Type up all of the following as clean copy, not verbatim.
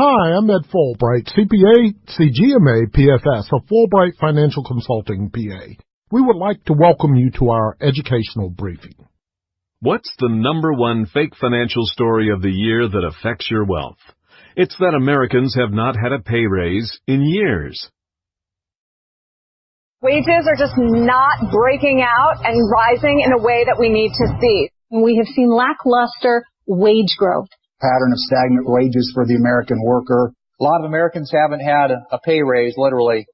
Hi, I'm Ed Fulbright, CPA, CGMA, PFS of Fulbright Financial Consulting, PA. We would like to welcome you to our educational briefing. What's the number one fake financial story of the year that affects your wealth? It's that Americans have not had a pay raise in years. Wages are just not breaking out and rising in a way that we need to see. We have seen lackluster wage growth. Pattern of stagnant wages for the American worker. A lot of Americans haven't had a pay raise literally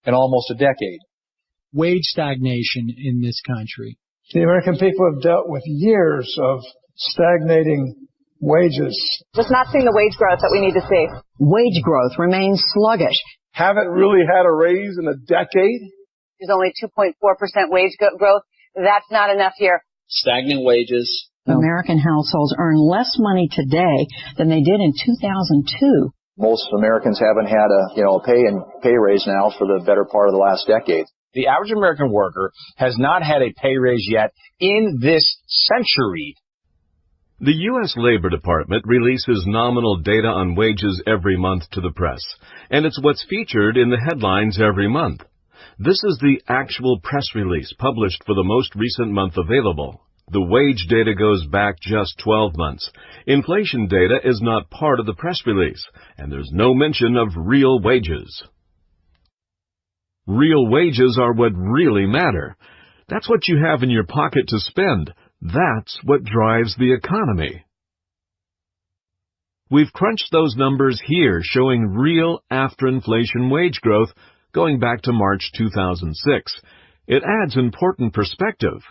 in almost a decade. Wage stagnation in this country. The American people have dealt with years of stagnating wages. Just not seeing the wage growth that we need to see. Wage growth remains sluggish. Haven't really had a raise in a decade. There's only 2.4% wage growth. That's not enough here. Stagnant wages. American households earn less money today than they did in 2002. Most Americans haven't had a pay raise now for the better part of the last decade. The average American worker has not had a pay raise yet in this century. The U.S. Labor Department releases nominal data on wages every month to the press, and it's what's featured in the headlines every month. This is the actual press release published for the most recent month available. The wage data goes back just 12 months. Inflation data is not part of the press release, and there's no mention of real wages. Real wages are what really matter. That's what you have in your pocket to spend. That's what drives the economy. We've crunched those numbers here showing real after-inflation wage growth going back to March 2006. It adds important perspective.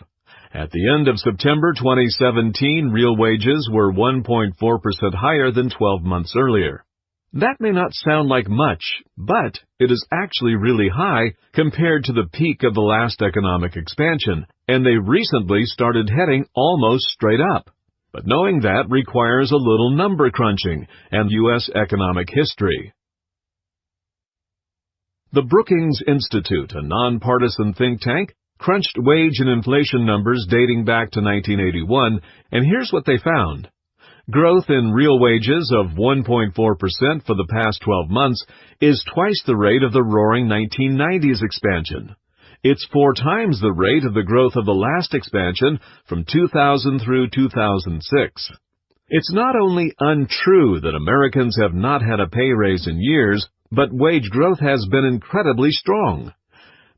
At the end of September 2017, real wages were 1.4% higher than 12 months earlier. That may not sound like much, but it is actually really high compared to the peak of the last economic expansion, and they recently started heading almost straight up. But knowing that requires a little number crunching and U.S. economic history. The Brookings Institute, a nonpartisan think tank, crunched wage and inflation numbers dating back to 1981, and here's what they found. Growth in real wages of 1.4% for the past 12 months is twice the rate of the roaring 1990s expansion. It's 4 times the rate of the growth of the last expansion from 2000 through 2006. It's not only untrue that Americans have not had a pay raise in years, but wage growth has been incredibly strong.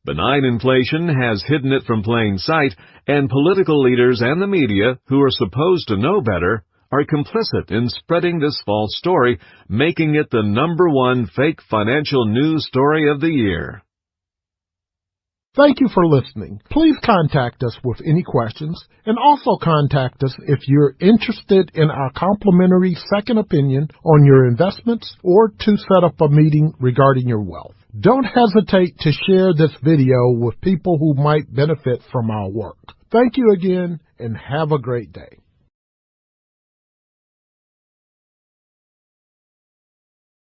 Benign inflation has hidden it from plain sight, and political leaders and the media, who are supposed to know better, are complicit in spreading this false story, making it the number one fake financial news story of the year. Thank you for listening. Please contact us with any questions, and also contact us if you're interested in our complimentary second opinion on your investments or to set up a meeting regarding your wealth. Don't hesitate to share this video with people who might benefit from our work. Thank you again, and have a great day.